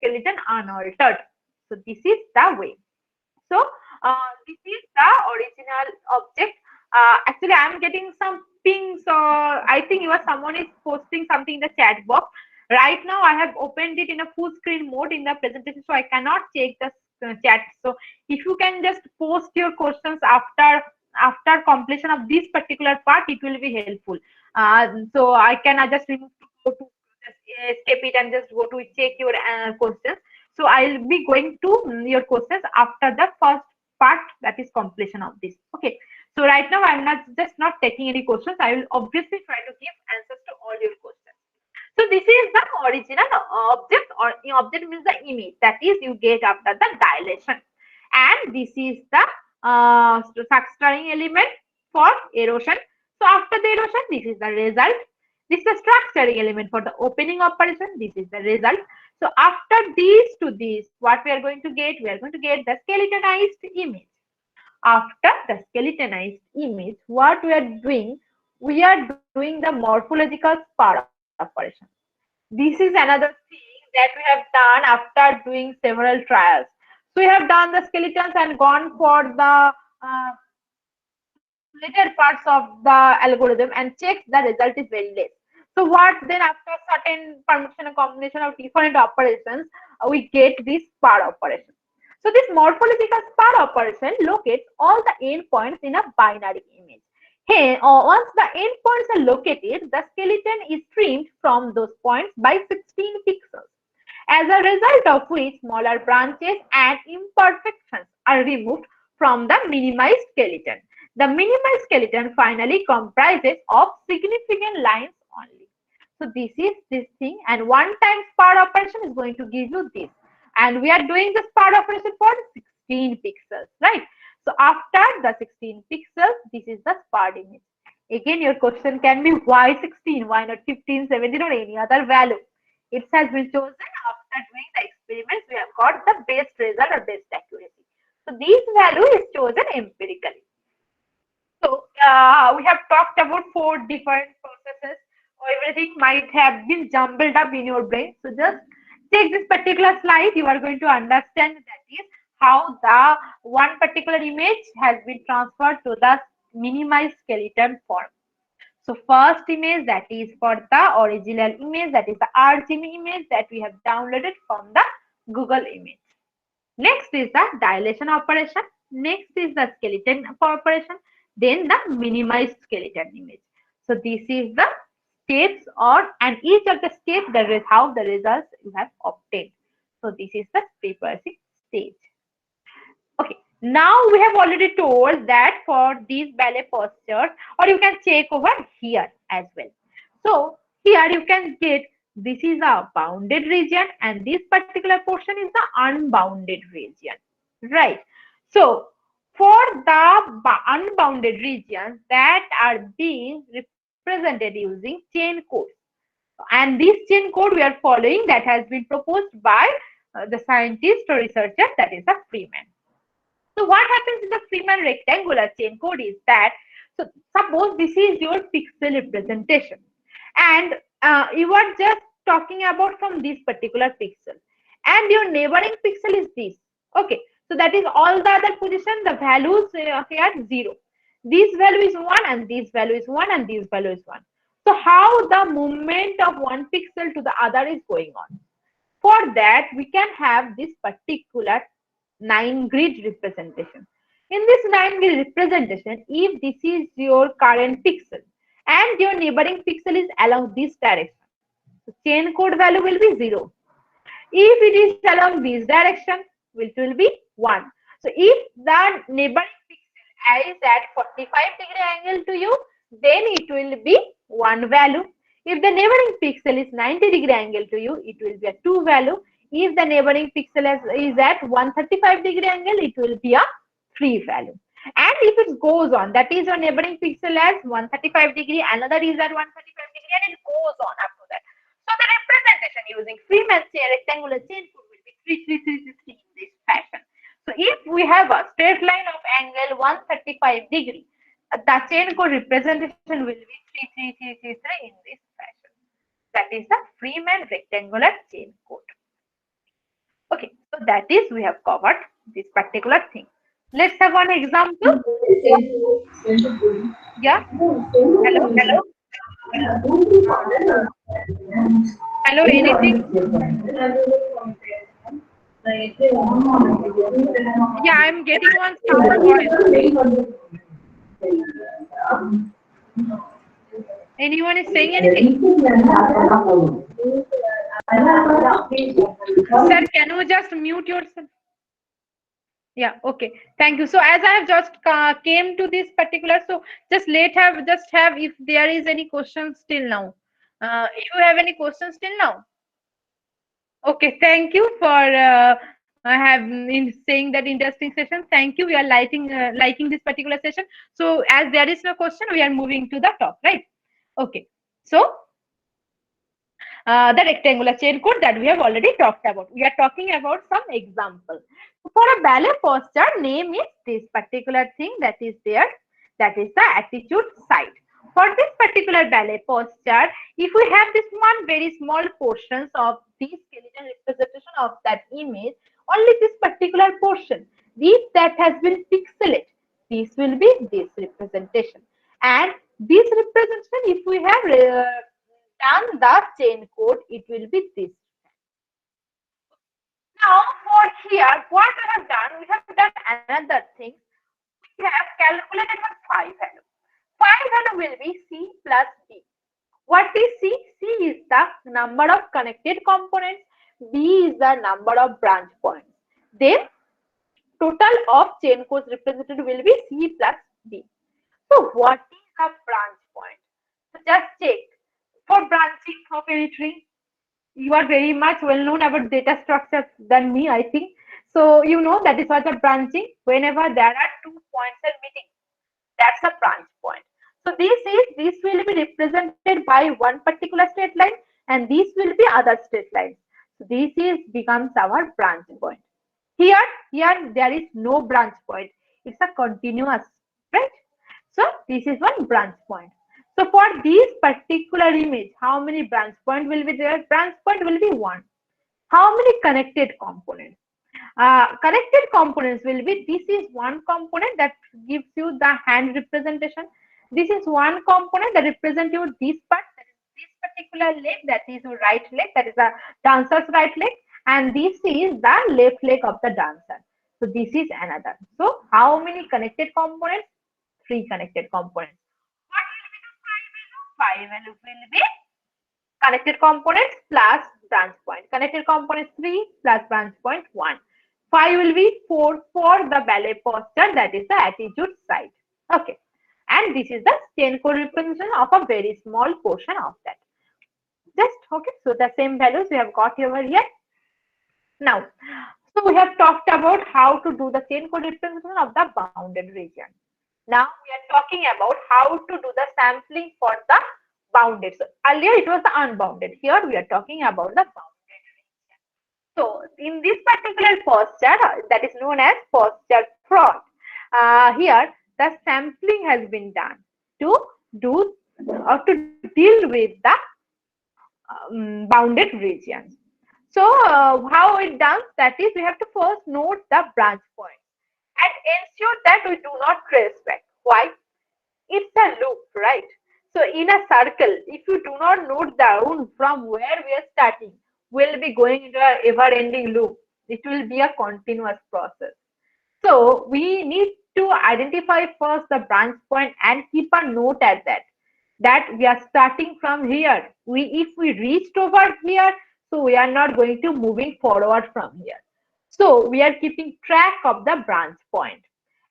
skeleton unaltered. So this is the way. So this is the original object. Actually, I am getting some pings, or I think someone is posting something in the chat box. Right now, I have opened it in a full screen mode in the presentation, so I cannot check the chat. So if you can just post your questions after completion of this particular part, it will be helpful. So I can just remove to go to just escape it and just go to check your questions. So I'll be going to your questions after the first part, that is completion of this. Okay. So right now I'm not taking any questions. I will obviously try to give answers to all your questions. So this is the original object, or object means the image that is you get after the dilation. And this is the structuring element for erosion. So after the erosion, this is the result. This is the structuring element for the opening operation. This is the result. So after these to this, what we are going to get? We are going to get the skeletonized image. After the skeletonized image, what we are doing? We are doing the morphological spar operation. This is another thing that we have done after doing several trials. So we have done the skeletons and gone for the later parts of the algorithm and checked the result is very less. So what then, after certain permutation and combination of different operations, we get this spar operation. So this morphological spar operation locates all the endpoints in a binary image. Here, once the endpoints are located, the skeleton is trimmed from those points by 16 pixels, as a result of which smaller branches and imperfections are removed from the minimized skeleton. The minimized skeleton finally comprises of significant lines only. So this is this thing, and one time spar operation is going to give you this. And we are doing the spar operation for 16 pixels, right? So after the 16 pixels, this is the sparred image. Again, your question can be why 16, why not 15, 17 or any other value? It has been chosen after doing the experiments. We have got the best result or best accuracy. So this value is chosen empirically. So we have talked about 4 different processes. Everything might have been jumbled up in your brain. So just take this particular slide. You are going to understand that is how the one particular image has been transferred to the minimized skeleton form. So first image, that is for the original image, that is the RGB image that we have downloaded from the Google image. Next is the dilation operation. Next is the skeleton operation. Then the minimized skeleton image. So this is the steps, or and each of the steps, that is how the results you have obtained. So this is the preprocessing stage. Okay, now we have already told that for these ballet postures, or you can check over here as well. So here you can get, this is a bounded region and this particular portion is the unbounded region, right? So for the unbounded regions that are being represented using chain code, and this chain code we are following, that has been proposed by the scientist or researcher, that is the Freeman. So what happens in the Freeman rectangular chain code is that, so suppose this is your pixel representation, and you are just talking about from this particular pixel, and your neighboring pixel is this. Okay, so that is all the other position, the values here 0. This value is 1 and this value is 1 and this value is 1. So how the movement of one pixel to the other is going on? For that, we can have this particular 9-grid representation. In this 9-grid representation, if this is your current pixel and your neighboring pixel is along this direction, so chain code value will be 0. If it is along this direction, it will be 1. So if the neighboring pixel is at 45-degree angle to you, then it will be 1 value. If the neighboring pixel is 90-degree angle to you, it will be a 2 value. If the neighboring pixel is at 135-degree angle, it will be a 3 value. And if it goes on, that is your neighboring pixel as 135 degree, another is at 135 degree, and it goes on up to that. So the representation using Freeman's rectangular chain code will be 3, 3, 3, 3, 3 in this fashion. So if we have a straight line of angle 135 degree, the chain code representation will be 3, 3, 3, 3, 3 in this fashion. That is the Freeman rectangular chain code. that is, we have covered this particular thing. Let's have one example. Yeah. Hello. Hello. Anything? Yeah, I'm getting one sound voice. Anyone is saying anything? Sir, can you just mute yourself? Yeah, okay. Thank you. So as I have just came to this particular, so just have if there is any questions till now. If you have any questions till now. Okay, thank you for saying that interesting session. Thank you. We are liking this particular session. So as there is no question, we are moving to the top, right? Okay. So the rectangular chain code that we have already talked about. We are talking about some example. For a ballet posture, name is this particular thing that is there. That is the attitude side. For this particular ballet posture, if we have this one very small portions of the skeleton representation of that image, only this particular portion, if that has been pixelated, this will be this representation. And this representation, if we have done the chain code, it will be this. Now for here, what we have done, we have done another thing. We have calculated for phi value. Phi value will be C plus B. What is C? C is the number of connected components. B is the number of branch points. Then total of chain codes represented will be C plus B. So what is a branch point? So just check for branching of any tree. You are very much well known about data structures than me, I think. So you know that is what a branching. Whenever there are 2 points are meeting, that's a branch point. So this will be represented by one particular straight line, and this will be other straight lines. So this is becomes our branch point. Here, here there is no branch point. It's a continuous, right? So this is one branch point. So for this particular image, how many branch point will be there? Branch point will be one. How many connected components? Connected components will be, this is one component that gives you the hand representation. This is one component that represents you this part, that is this particular leg, that is your right leg, that is a dancer's right leg, and this is the left leg of the dancer. So this is another. So how many connected components? Three connected components. What will be the phi value? Phi value will be connected components plus branch point. Connected components 3 plus branch point 1. Phi will be 4 for the ballet posture, that is the attitude side. Okay. And this is the chain code representation of a very small portion of that. Just okay. So the same values we have got over here. Now, so we have talked about how to do the chain code representation of the bounded region. Now we are talking about how to do the sampling for the bounded. So earlier it was the unbounded. Here we are talking about the bounded region. So in this particular posture, that is known as posture fraud, here the sampling has been done to do or to deal with the bounded regions. So how it done? That is, we have to first note the branch point and ensure that we do not trace back. Why? It's a loop, right? So in a circle, if you do not note down from where we are starting, we'll be going into a ever-ending loop. It will be a continuous process. So we need to identify first the branch point and keep a note at that we are starting from here. If we reached over here, so we are not going to moving forward from here. So we are keeping track of the branch point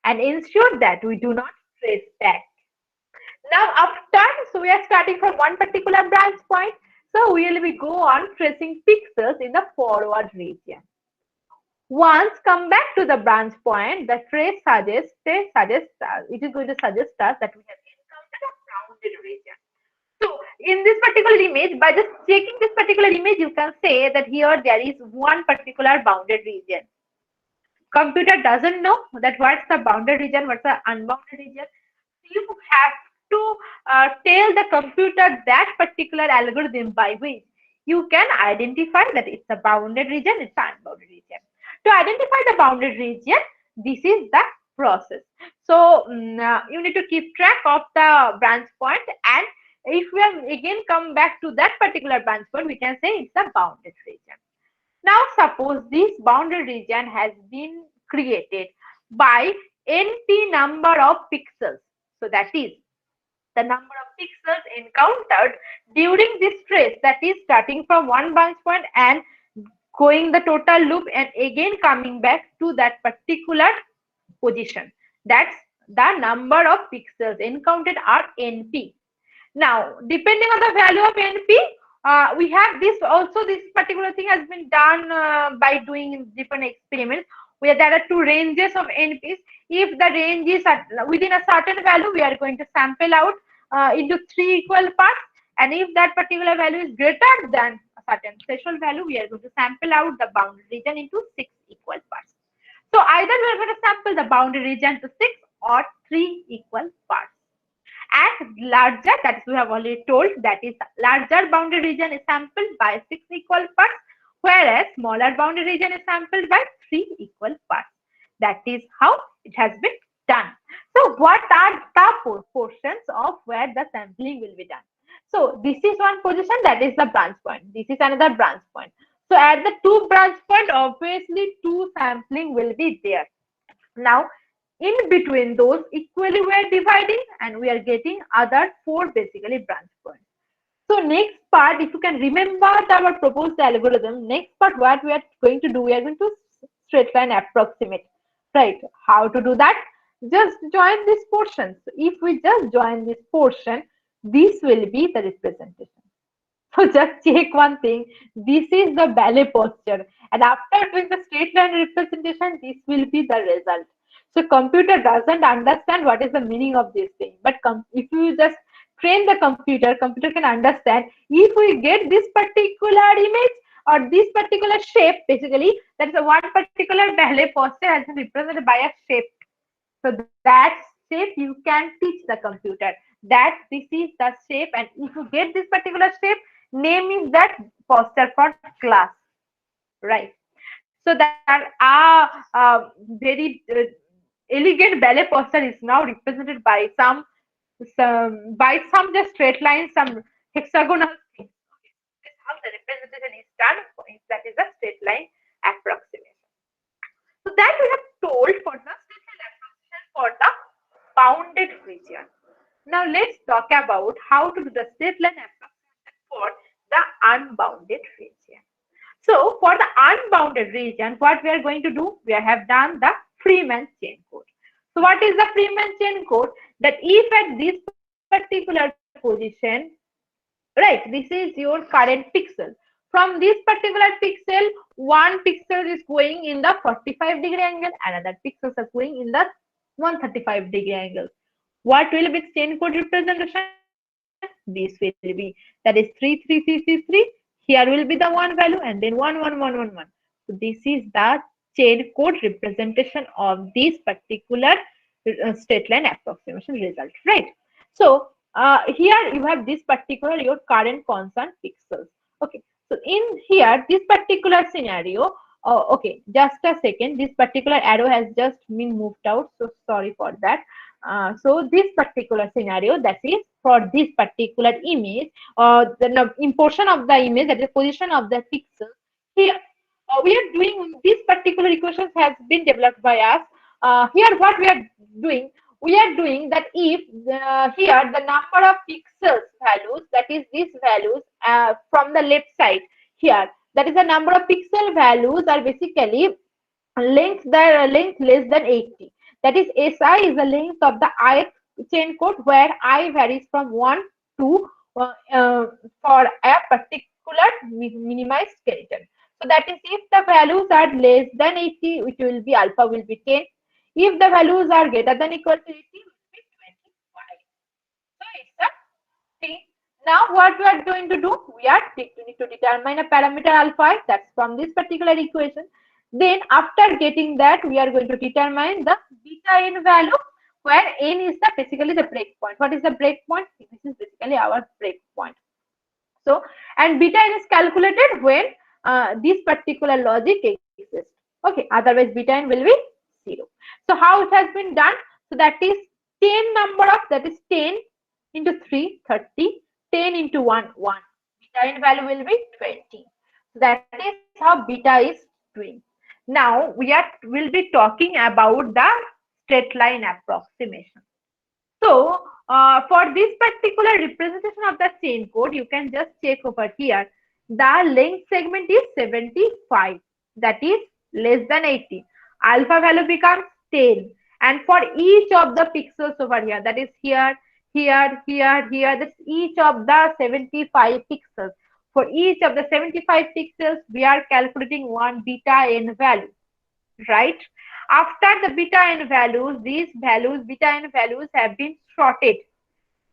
and ensure that we do not trace back. Now after, so we are starting from one particular branch point. So we will be go on tracing pixels in the forward region. Once come back to the branch point, the trace it is going to suggest us that we have encountered a bounded region. So in this particular image, by just checking this particular image, you can say that here there is one particular bounded region. Computer doesn't know that what's the bounded region, what's the unbounded region. You have to tell the computer that particular algorithm by which you can identify that it's a bounded region, it's an unbounded region. To identify the bounded region, this is the process. So you need to keep track of the branch point, and if we are again come back to that particular branch point, we can say it's a bounded region. Now suppose this boundary region has been created by np number of pixels. So that is the number of pixels encountered during this trace, that is starting from one branch point and going the total loop and again coming back to that particular position. That's the number of pixels encountered are np. Now, depending on the value of NP, we have this also. This particular thing has been done by doing different experiments where there are two ranges of NPs. If the range is within a certain value, we are going to sample out into three equal parts. And if that particular value is greater than a certain threshold value, we are going to sample out the boundary region into six equal parts. So either we are going to sample the boundary region to six or three equal parts. And larger, that is we have already told, that is larger boundary region is sampled by six equal parts, whereas smaller boundary region is sampled by three equal parts. That is how it has been done. So what are the portions of where the sampling will be done? So this is one position, that is the branch point. This is another branch point. So at the two branch point, obviously two sampling will be there. Now in between those equally we are dividing and we are getting other four basically branch points. So next part, if you can remember our proposed algorithm, next part what we are going to do, we are going to straight line approximate, right? How to do that? Just join this portion. So if we just join this portion, this will be the representation. So just check one thing, this is the ballet posture, and after doing the straight line representation, this will be the result. So computer doesn't understand what is the meaning of this thing, but if you just train the computer, computer can understand if we get this particular image or this particular shape, basically that is a one particular ballet posture has been represented by a shape. So that shape you can teach the computer that this is the shape, and if you get this particular shape, name is that posture for class, right? So that very elegant ballet posture is now represented by some just straight lines, some hexagonal things. This is how the representation is done. That is a straight line approximation. So that we have told for the straight line approximation for the bounded region. Now let's talk about how to do the straight line approximation for the unbounded region. So for the unbounded region, what we are going to do, we have done the Freeman chain code. So what is the Freeman chain code? That if at this particular position, right, this is your current pixel. From this particular pixel, one pixel is going in the 45-degree angle, another pixels are going in the 135-degree angle. What will be chain code representation? This will be, that is 33333. Here will be the one value and then 11111. So this is the chain code representation of this particular straight line approximation result, right? So here you have this particular your current constant pixels. Okay, so in here this particular scenario, okay, just a second, this particular arrow has just been moved out, so sorry for that. So this particular scenario, that is for this particular image, in portion of the image, that is position of the pixel. Here we are doing this particular equations has been developed by us. Here what we are doing that if here the number of pixels values, that is these values from the left side here, that is the number of pixel values are basically length less than 80. That is SI is the length of the I chain code where I varies from 1 to for a particular minimized skeleton. So that is if the values are less than 80, which will be alpha will be 10. If the values are greater than equal to 80, it will be 25. So it's a thing. Now what we are going to do, we need to determine a parameter alpha, that's from this particular equation. Then after getting that, we are going to determine the beta n value, where n is the basically the breakpoint. What is the breakpoint? This is basically our breakpoint. So, and beta n is calculated when this particular logic exists. Okay, otherwise beta n will be 0. So how it has been done? So that is 10 number of, that is 10 into 3, 30, 10 into 1, 1. Beta n value will be 20. So that is how beta is doing. Now will be talking about the straight line approximation. So for this particular representation of the chain code, you can just check over here. The length segment is 75, that is less than 80. Alpha value becomes 10. And for each of the pixels over here, that is here, here, here, here, that's each of the 75 pixels. For each of the 75 pixels, we are calculating one beta n value, right? After the beta n values, these values, beta n values have been sorted.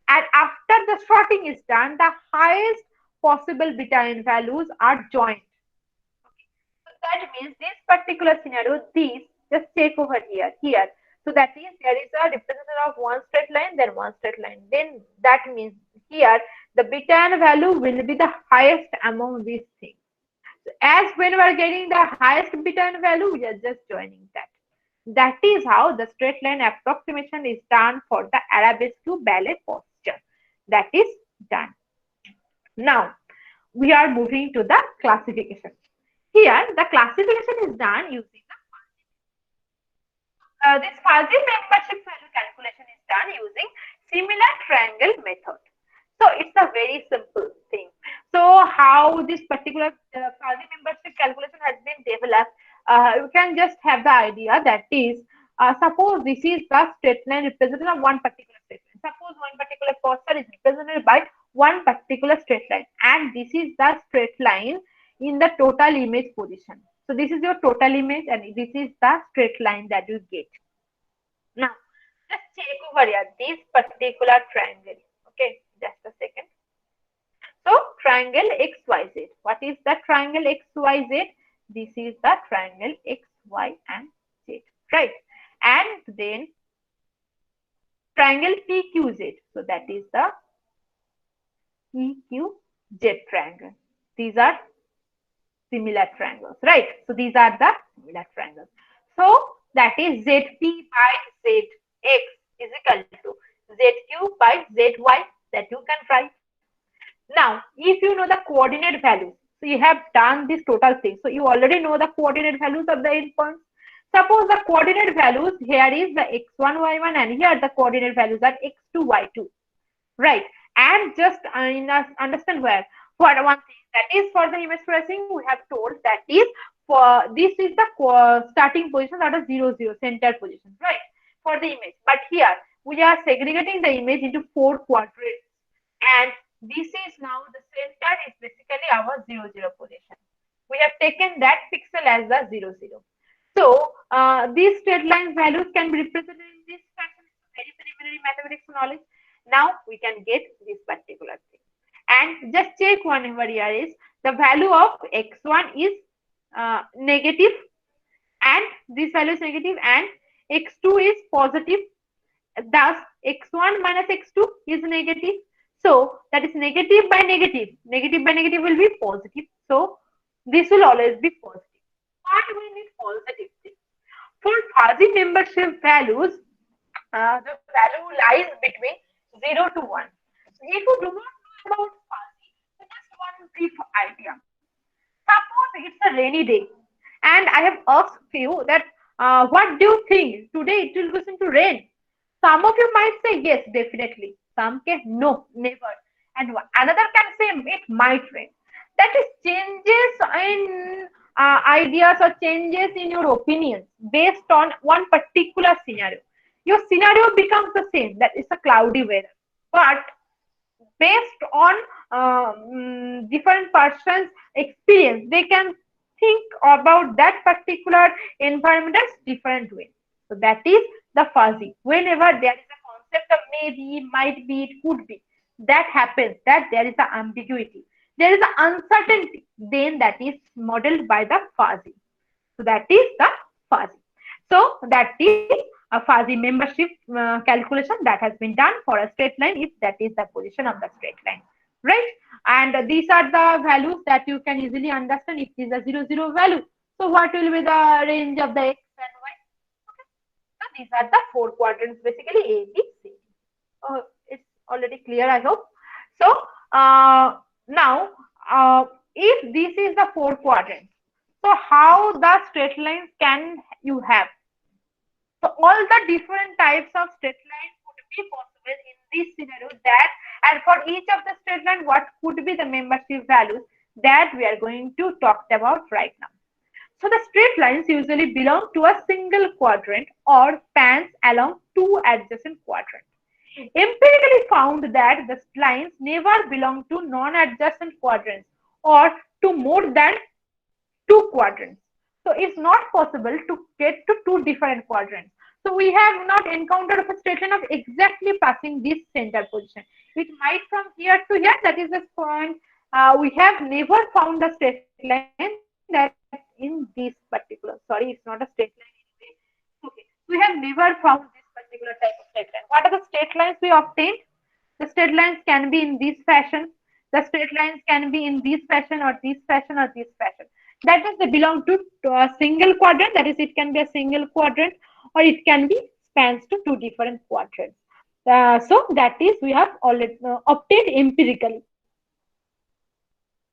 And after the sorting is done, the highest possible beta n values are joined. So that means this particular scenario, these, just check over here, here. So that is, there is a representation of one straight line, then one straight line. Then that means here, the beta n value will be the highest among these things. As when we are getting the highest beta n value, we are just joining that. That is how the straight line approximation is done for the arabesque ballet posture. That is done. Now, we are moving to the classification. Here, the classification is done using this fuzzy membership value calculation is done using similar triangle method. So it's a very simple thing. So how this particular fuzzy membership calculation has been developed, you can just have the idea, that is, suppose this is the straight line representation of one particular straight line. Suppose one particular posture is represented by one particular straight line, and this is the straight line in the total image position. So this is your total image, and this is the straight line that you get. Now, just check over here this particular triangle. Okay, just a second. So, triangle XYZ. What is the triangle XYZ? This is the triangle XY and Z, right? And then triangle PQZ. So, that is the PQZ triangle. These are similar triangles, right? So, these are the similar triangles. So, that is ZP by ZX is equal to ZQ by ZY, that you can write. Now, if you know the coordinate values, so you have done this total thing. So you already know the coordinate values of the endpoints. Suppose the coordinate values here is the x1, y1, and here the coordinate values are x2, y2, right? And just understand where. For one thing, that is for the image tracing, we have told that is for this is the starting position, that is 0, 0, center position, right? For the image. But here we are segregating the image into 4 quadrants, and this is now the center is basically our 0, 0 position. We have taken that pixel as the 0, 0. So these straight line values can be represented in this fashion. It's very preliminary mathematics knowledge. Now we can get this particular thing. And just check one over here is the value of x1 is negative, and this value is negative, and x2 is positive. Thus, x1 minus x2 is negative. So, that is negative by negative. Negative by negative will be positive. So, this will always be positive. Why we need positive things? For fuzzy membership values, the value lies between 0 to 1. So, if you do not know about fuzzy, just one brief idea. Suppose it's a rainy day, and I have asked you that what do you think today it will going to rain? Some of you might say yes, definitely. Some can no, never. And another can say it might rain. That is changes in ideas or changes in your opinions based on one particular scenario. Your scenario becomes the same, that is a cloudy weather. But based on different persons' experience, they can think about that particular environment as different way. So that is the fuzzy. Whenever there is a concept of maybe, might be, it could be, that happens, that there is an ambiguity, there is an uncertainty, then that is modeled by the fuzzy. So that is the fuzzy. So that is a fuzzy membership calculation that has been done for a straight line if that is the position of the straight line, right? And these are the values that you can easily understand if it is a 0, 0 value. So what will be the range of the X and Y? Okay. So these are the four quadrants, basically A, B, C. It's already clear, I hope. So now, if this is the four quadrants, so how the straight lines can you have? So all the different types of straight lines could be possible in this scenario that, and for each of the straight line, what could be the membership values that we are going to talk about right now. So the straight lines usually belong to a single quadrant or spans along two adjacent quadrants. Empirically found that the lines never belong to non-adjacent quadrants or to more than two quadrants. So it's not possible to get to two different quadrants. So we have not encountered a straight line of exactly passing this center position. It might from here to here, that is the point. We have never found a straight line that in this particular, sorry, it's not a straight line anyway. Okay, we have never found this particular type of straight line. What are the straight lines we obtained? The straight lines can be in this fashion. The straight lines can be in this fashion or this fashion or this fashion. That is, they belong to a single quadrant. That is, it can be a single quadrant or it can be spans to two different quadrants. So that is we have already obtained empirically.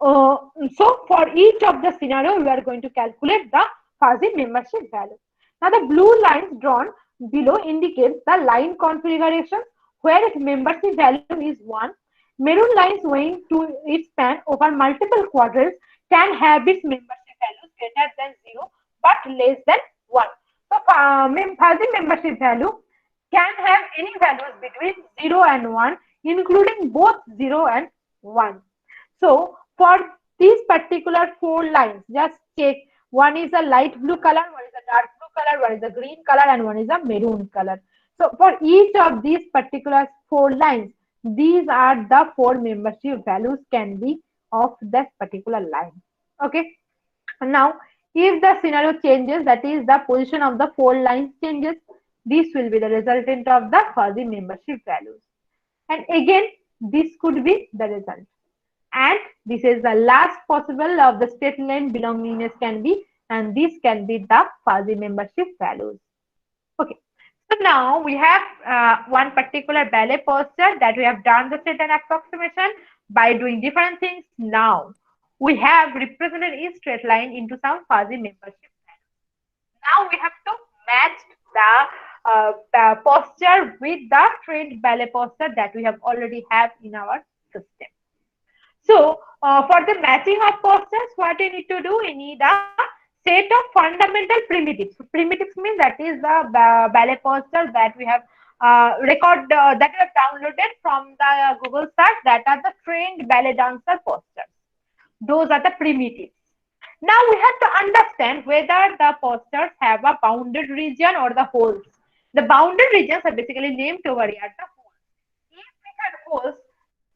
Uh, so for each of the scenario, we are going to calculate the fuzzy membership value. Now the blue lines drawn below indicates the line configuration where its membership value is 1. Maroon lines owing to its span over multiple quadrants can have its membership values greater than 0 but less than 1. So fuzzy membership value can have any values between 0 and 1, including both 0 and 1. So for these particular four lines, just check, one is a light blue color, one is a dark blue color, one is a green color, and one is a maroon color. So for each of these particular four lines, these are the four membership values can be of that particular line. Okay. Now, if the scenario changes, that is the position of the four lines changes, this will be the resultant of the fuzzy membership values. And again, this could be the result. And this is the last possible of the straight line belongingness can be, and this can be the fuzzy membership values. Okay. So now we have one particular ballet posture that we have done the straight line approximation by doing different things. Now we have represented each straight line into some fuzzy membership values. Now we have to match the posture with the trained ballet posture that we have already have in our system. So, for the matching of postures, what you need to do, you need a set of fundamental primitives. So, primitives means that is the ballet postures that we have that we have downloaded from the Google search, that are the trained ballet dancer postures. Those are the primitives. Now we have to understand whether the postures have a bounded region or the holes. The bounded regions are basically named over here the holes. If we have holes,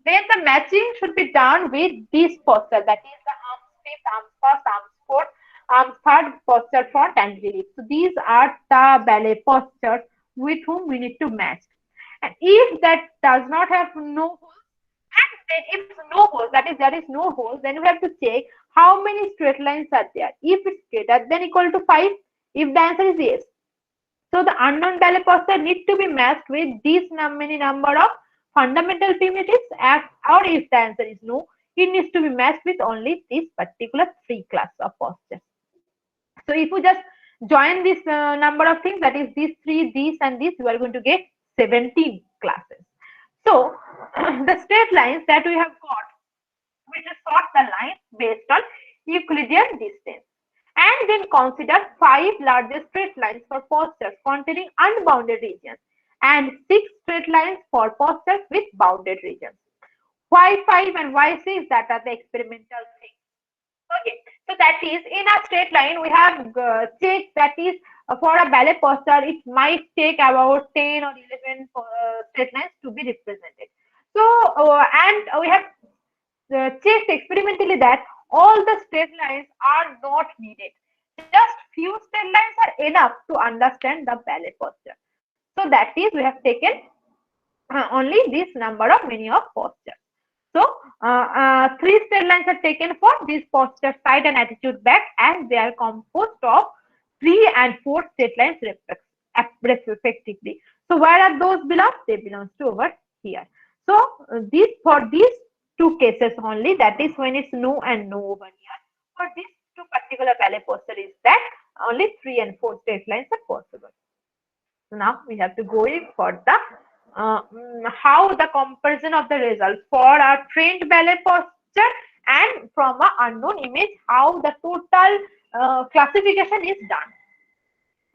then the matching should be done with this posture, that is the arms fifth, arms first, arms fourth, arms third, posture front and release. So these are the ballet postures with whom we need to match. And if that does not have no holes, and then if no holes, that is there is no holes, then we have to check how many straight lines are there. If it's greater than equal to 5, if the answer is yes, so the unknown ballet posture need to be matched with these many number of fundamental primitives, or if the answer is no, it needs to be matched with only this particular three class of postures. So if you just join this number of things, that is these three, these and this, you are going to get 17 classes. So the straight lines that we have got, we just sort the lines based on Euclidean distance. And then consider 5 largest straight lines for postures containing unbounded regions and 6 straight lines for postures with bounded regions. Why 5 and why 6? That are the experimental things. Okay, so that is in a straight line we have checked, that is for a ballet posture it might take about 10 or 11 straight lines to be represented. So and we have checked experimentally that all the straight lines are not needed. Just few straight lines are enough to understand the ballet posture. So that is we have taken only this number of many of postures. So three straight lines are taken for this posture side and attitude back, and they are composed of three and four straight lines respectively. So where are those belong? They belong to over here. So this for these two cases only, that is when it's no and no over here. For these two particular ballet posture is that only three and four straight lines are possible. So now we have to go in for the how the comparison of the results for a trained ballet posture and from an unknown image, how the total classification is done.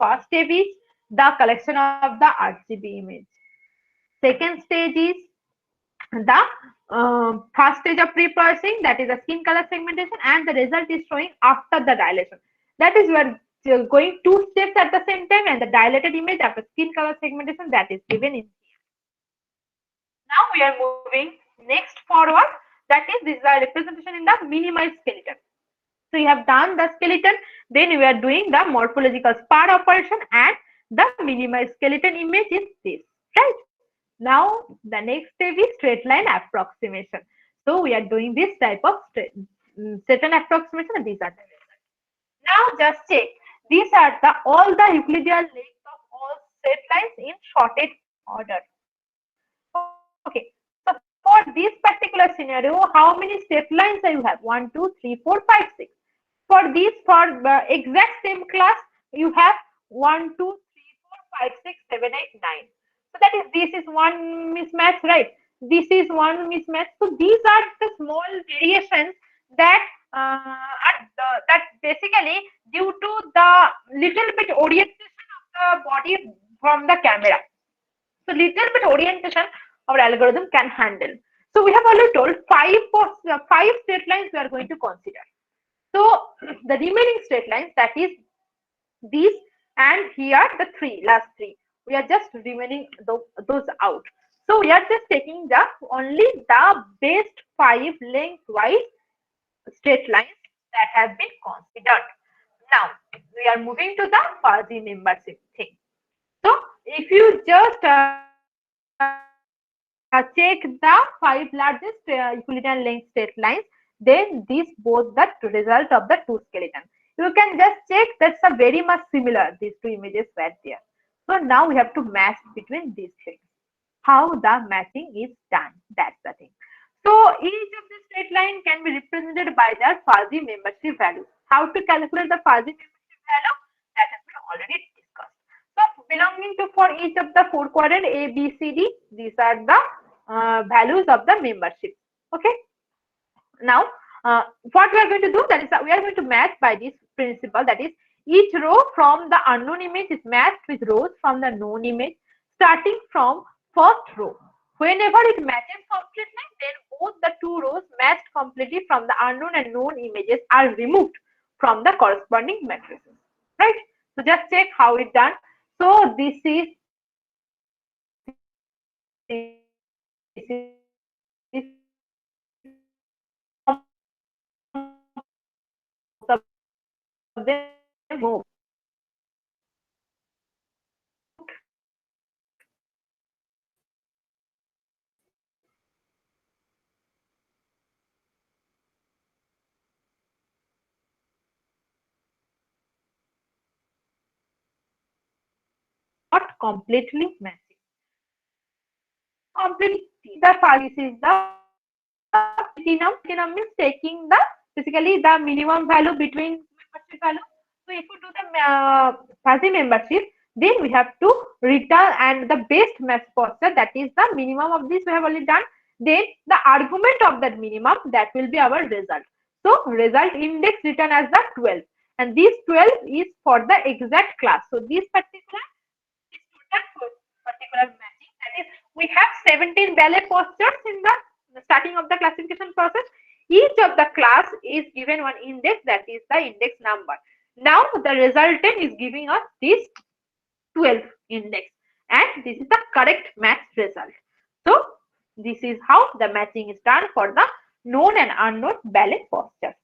First step is the collection of the RGB image. Second stage is the first stage of pre-processing, that is the skin color segmentation, and the result is showing after the dilation. That is where going two steps at the same time, and the dilated image after skin color segmentation, that is given in. Now we are moving next forward. That is, this is a representation in the minimized skeleton. So you have done the skeleton, then we are doing the morphological spar operation, and the minimized skeleton image is this, right? Now the next step is straight line approximation. So we are doing this type of straight line approximation, and these are the results. Now just check. These are the all the Euclidean length of all straight lines in sorted order. Okay. So for this particular scenario, how many straight lines do you have? 1, 2, 3, 4, 5, 6. For this, for the exact same class, you have 1, 2, 3, 4, 5, 6, 7, 8, 9. So that is, this is one mismatch, right? This is one mismatch. So these are the small variations that that basically due to the little bit orientation of the body from the camera. So little bit orientation our algorithm can handle. So we have already told five straight lines we are going to consider. So the remaining straight lines, that is these and here the last three, we are just remaining those out. So we are just taking the only the best five lengthwise straight lines that have been considered. Now we are moving to the fuzzy membership thing. So if you just check the five largest Euclidean length straight lines, then these both the result of the two skeleton. You can just check that's a very much similar. These two images were there. So now we have to match between these things. How the matching is done. That's the thing. So each of the straight line can be represented by their fuzzy membership value. How to calculate the fuzzy membership value? That has been already discussed. So belonging to for each of the four quadrant A, B, C, D, these are the values of the membership. Okay. Now, what we are going to do, that is we are going to match by this principle, that is each row from the unknown image is matched with rows from the known image starting from first row. Whenever it matches completely, then both the two rows matched completely from the unknown and known images are removed from the corresponding matrices. Right? So just check how it done. So this is not completely matching. Completely the this is the platinum means taking the basically the minimum value between membership value. So if you do the fuzzy membership, then we have to return and the best match posture, that is the minimum of this we have already done. Then the argument of that minimum, that will be our result. So result index written as the 12, and this 12 is for the exact class. So this particular matching, that is we have 17 ballet postures in the starting of the classification process. Each of the class is given one index, that is the index number. Now the resultant is giving us this 12 index, and this is the correct match result. So this is how the matching is done for the known and unknown ballet postures.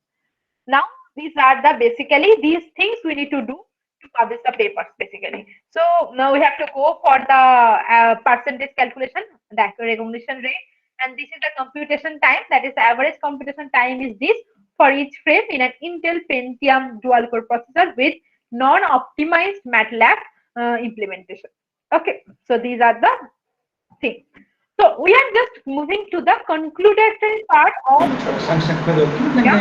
Now these are the basically these things we need to do to publish the papers basically. So now we have to go for the percentage calculation, the recognition rate, and this is the computation time. That is, the average computation time is this for each frame in an Intel Pentium dual core processor with non-optimized MATLAB implementation. Okay, so these are the things. So we are just moving to the concludatory part of. Yeah,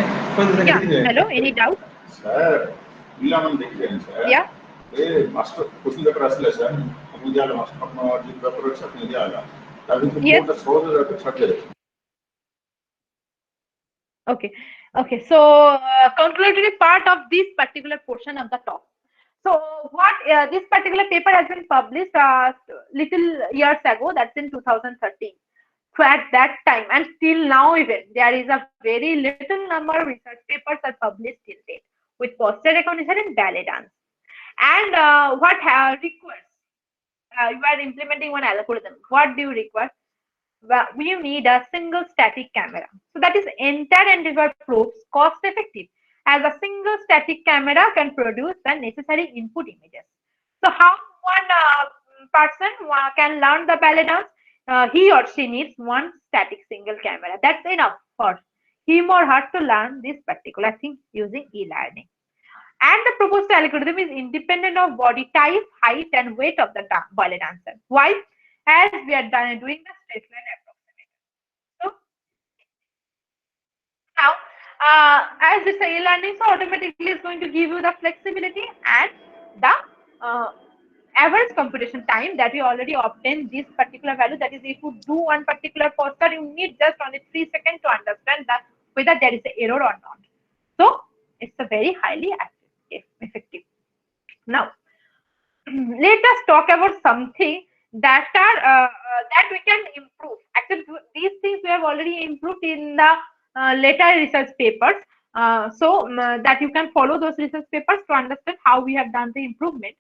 yeah. Hello, any doubt? Sir, Ilaman देखिए sir. Yeah. ये master question paper असले sir. हम जाले master अपना जी paper एक साथ नहीं जाला. तभी तो Yes. बहुत सोच रहे थे छठे. Okay. Okay. So concludatory part of this particular portion of the talk. So what this particular paper has been published little years ago. That's in 2013. So at that time and still now even there is a very little number of research papers are published till date with posture recognition and ballet dance. And what requires you are implementing one algorithm. What do you require? Well, you need a single static camera. So that is entire endeavor proves cost effective as a single static camera can produce the necessary input images. So how one person can learn the ballet dance? He or she needs one static single camera. That's enough for him or her to learn this particular thing using e-learning. And the proposed algorithm is independent of body type, height, and weight of the ballet dancer. Why? As we are doing the straight line approximation. So now, as it's a e-learning, so automatically it's going to give you the flexibility and the uh, average computation time that we already obtained this particular value. That is, if you do one particular poster, you need just only 3 seconds to understand that whether there is an error or not. So it's a very highly effective. Now, let us talk about something that are that we can improve. Actually, these things we have already improved in the later research papers. That you can follow those research papers to understand how we have done the improvement.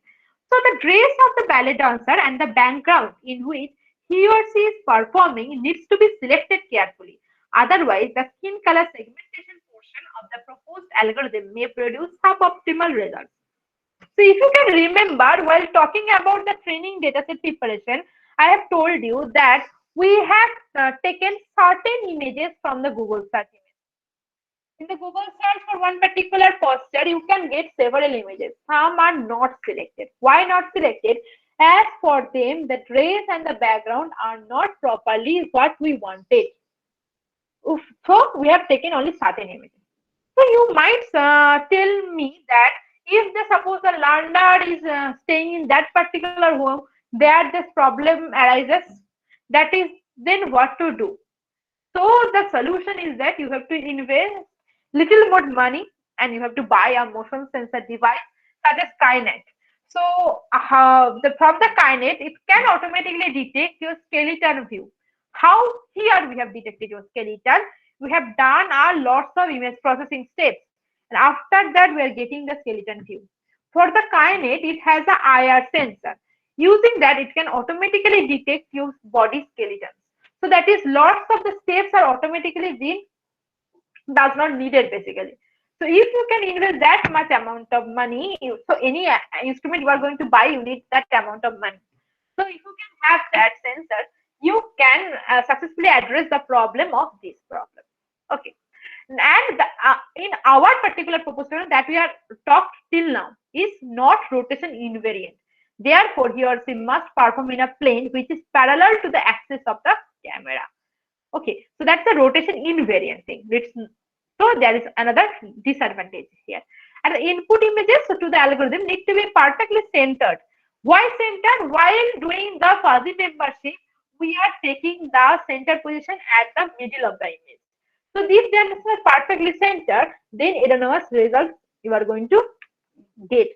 So the dress of the ballet dancer and the background in which he or she is performing needs to be selected carefully. Otherwise, the skin color segmentation portion of the proposed algorithm may produce suboptimal results. So if you can remember, while talking about the training dataset preparation, I have told you that we have taken certain images from the Google search image. In the Google search for one particular posture, you can get several images. Some are not selected. Why not selected? As for them, the dress and the background are not properly what we wanted. So we have taken only certain images. So you might tell me that if the suppose the landlord is staying in that particular home, there this problem arises. That is then what to do? So the solution is that you have to invest little more money and you have to buy a motion sensor device such as Skynet. So from the Skynet, it can automatically detect your skeleton view. How here we have detected your skeleton? We have done a lots of image processing steps, and after that we are getting the skeleton view. For the Skynet, it has a IR sensor. Using that, it can automatically detect your body skeleton. So that is lots of the steps are automatically being does not needed basically. So if you can invest that much amount of money, so any instrument you are going to buy, you need that amount of money. So if you can have that sensor, you can successfully address the problem of this problem. Okay. And in our particular proposal that we are talked till now is not rotation invariant. Therefore, he or she must perform in a plane which is parallel to the axis of the camera. Okay, so that's the rotation invariant thing. So there is another disadvantage here. And the input images to the algorithm need to be perfectly centered. Why centered? While doing the fuzzy membership, we are taking the center position at the middle of the image. So these gems are perfectly centered, then erroneous results you are going to get.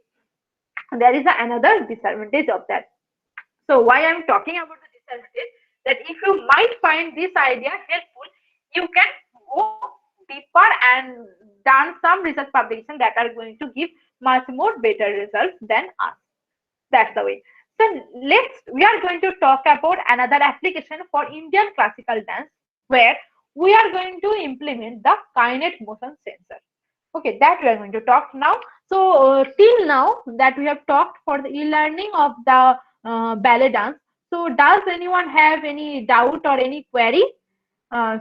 There is another disadvantage of that. So why I'm talking about the disadvantage, that if you might find this idea helpful, you can go deeper and done some research publication that are going to give much more better results than us. That's the way. So we are going to talk about another application for Indian classical dance where we are going to implement the Kinet motion sensor. Okay, that we are going to talk now. So till now that we have talked for the e-learning of the ballet dance. So does anyone have any doubt or any query?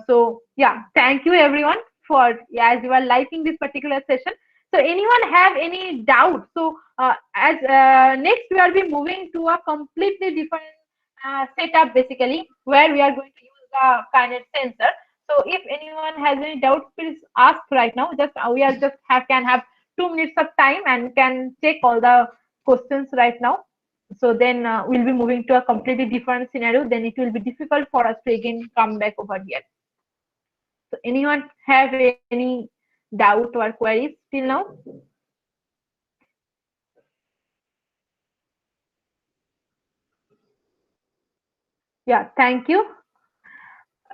So yeah, thank you everyone for, yeah, as you are liking this particular session. So anyone have any doubt? So as next we will be moving to a completely different setup basically, where we are going to use the kinet sensor. So if anyone has any doubt, please ask right now. Just we are just have can have 2 minutes of time and can check all the questions right now. So then we'll be moving to a completely different scenario. Then it will be difficult for us to again come back over here. So anyone have any doubt or queries till now? Yeah, thank you.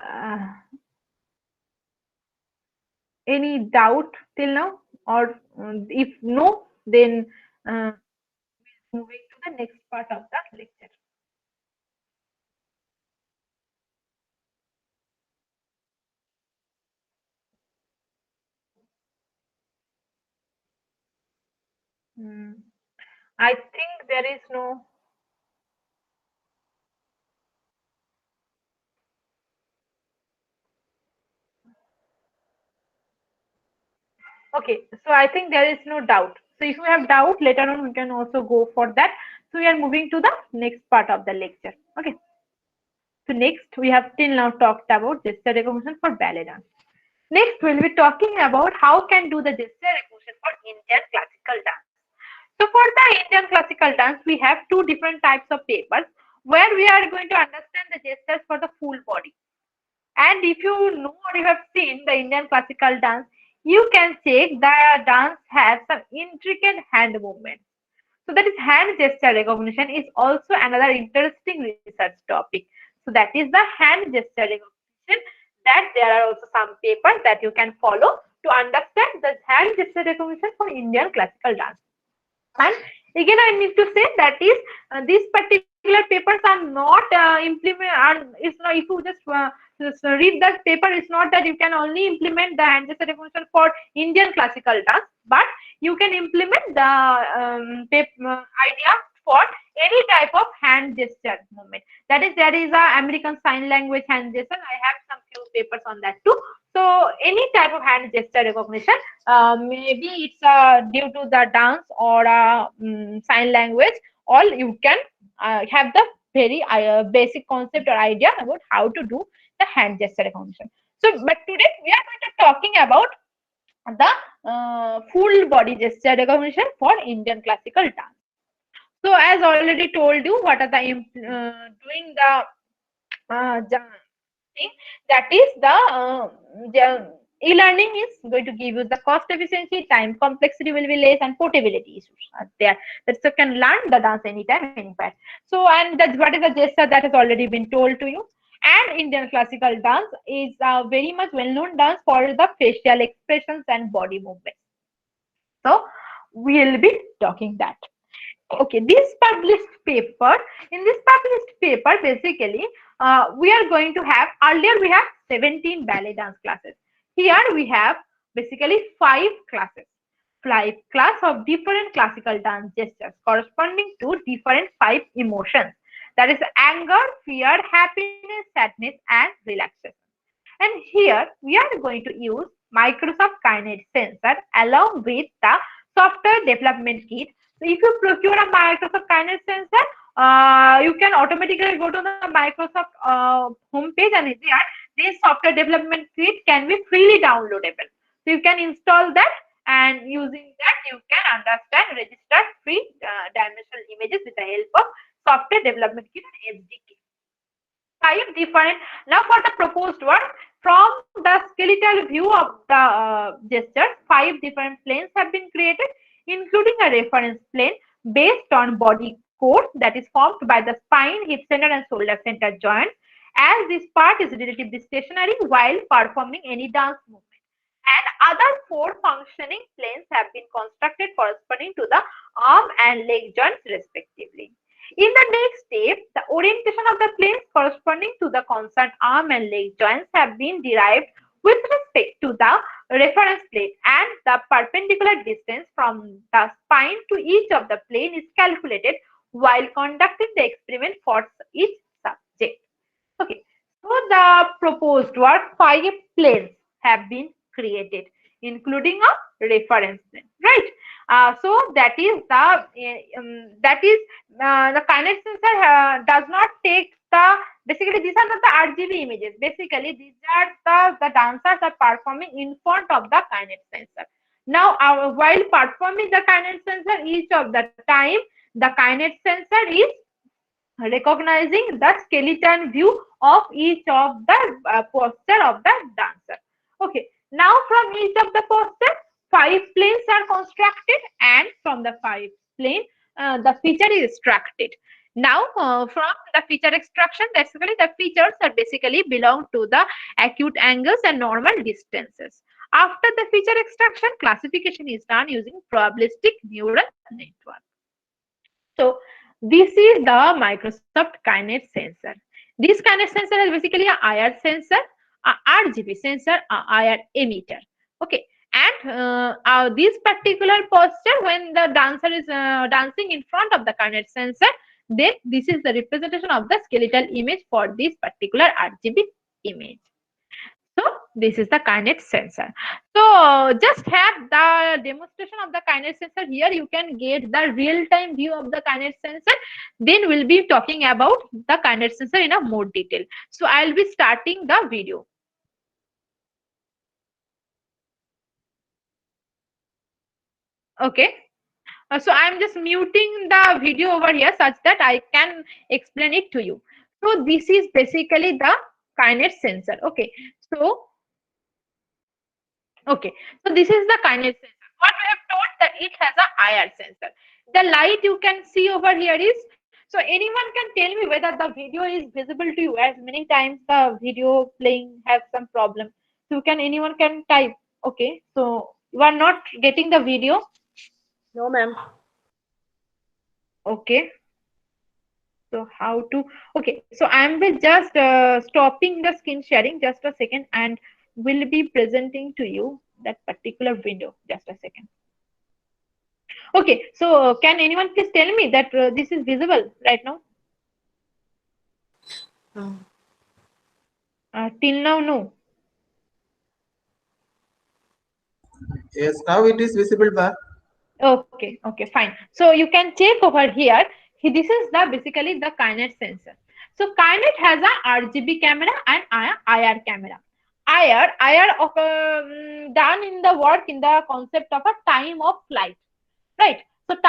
Uh, any doubt till now? Or if no, then uh, moving to the next part of the lecture. Hmm. I think there is no. Okay, so I think there is no doubt. So if you have doubt later on, we can also go for that. So we are moving to the next part of the lecture. Okay. So next we have till now talked about gesture recognition for ballet dance. Next we'll be talking about how can do the gesture recognition for Indian classical dance. So for the Indian classical dance, we have two different types of papers where we are going to understand the gestures for the full body. And if you know or you have seen the Indian classical dance, you can check the dance has some intricate hand movements. So that is hand gesture recognition is also another interesting research topic. So that is the hand gesture recognition, that there are also some papers that you can follow to understand the hand gesture recognition for Indian classical dance. And again, I need to say that is these particular papers are not implement. It's not if you just read that paper. It's not that you can only implement the hand gesture recognition for Indian classical dance, but you can implement the idea for any type of hand gesture movement. That is, there is a American Sign Language hand gesture. I have some few papers on that too. So any type of hand gesture recognition, maybe it's due to the dance or sign language, or you can have the very basic concept or idea about how to do the hand gesture recognition. So, but today we are going to talking about the full body gesture recognition for Indian classical dance. So, as already told you, what are the doing the thing, that is the e-learning is going to give you the cost efficiency, time complexity will be less, and portability issues are there. That you can learn the dance anytime, anywhere. So, and that's what is the gesture that has already been told to you. And Indian classical dance is very much well-known dance for the facial expressions and body movements. So, we'll be talking that. Okay, this published paper, in this published paper, basically, we are going to have, earlier we have 17 ballet dance classes. Here we have basically 5 class of different classical dance gestures corresponding to different 5 emotions. That is anger, fear, happiness, sadness, and relaxation. And here we are going to use Microsoft Kinect sensor along with the software development kit. So if you procure a Microsoft Kinect sensor, you can automatically go to the Microsoft homepage, and there this software development kit can be freely downloadable. So you can install that, and using that you can understand register free dimensional images with the help of software development kit and SDK. 5 different. Now for the proposed work, from the skeletal view of the gestures, 5 different planes have been created, including a reference plane based on body core that is formed by the spine, hip center, and shoulder center joints, as this part is relatively stationary while performing any dance movement. And other 4 functioning planes have been constructed corresponding to the arm and leg joints respectively. In the next step, the orientation of the planes corresponding to the concerned arm and leg joints have been derived with respect to the reference plane, and the perpendicular distance from the spine to each of the plane is calculated while conducting the experiment for each subject. Okay, So the proposed work, 5 planes have been created, including a reference plane, right? So that is the kinet sensor does not take the, basically these are not the RGB images. Basically these are the dancers are performing in front of the kinet sensor. Now while performing the kinet sensor, each of the time the kinet sensor is recognizing the skeleton view of each of the posture of the dancer. Okay, now from each of the posture, 5 planes are constructed, and from the 5 plane, the feature is extracted. Now, from the feature extraction, basically the features are basically belong to the acute angles and normal distances. After the feature extraction, classification is done using probabilistic neural network. So this is the Microsoft Kinet sensor. This Kinet sensor is basically a IR sensor, a RGB sensor, a IR emitter. Okay, and this particular posture, when the dancer is dancing in front of the Kinet sensor, then this is the representation of the skeletal image for this particular RGB image. So this is the kinet sensor. So just have the demonstration of the kinet sensor here. You can get the real-time view of the kinet sensor. Then we'll be talking about the kinet sensor in a more detail. So I'll be starting the video. Okay. So I'm just muting the video over here such that I can explain it to you. So this is basically the kinet sensor. Okay. So okay, so this is the kinet sensor. What we have told that it has a IR sensor. The light you can see over here is, so anyone can tell me whether the video is visible to you, as many times the video playing have some problem. So anyone can type. Okay, so you are not getting the video. No, ma'am. Okay. So how to, okay, so I'm just stopping the screen sharing just a second, and will be presenting to you that particular window. Just a second. Okay, so can anyone please tell me that this is visible right now? Till now, no. Yes, now it is visible, ma'am. Okay, okay, fine. So you can check over here. This is the basically the Kinet sensor. So Kinet has a RGB camera and IR camera. IR done in the work in the concept of a time of flight, right?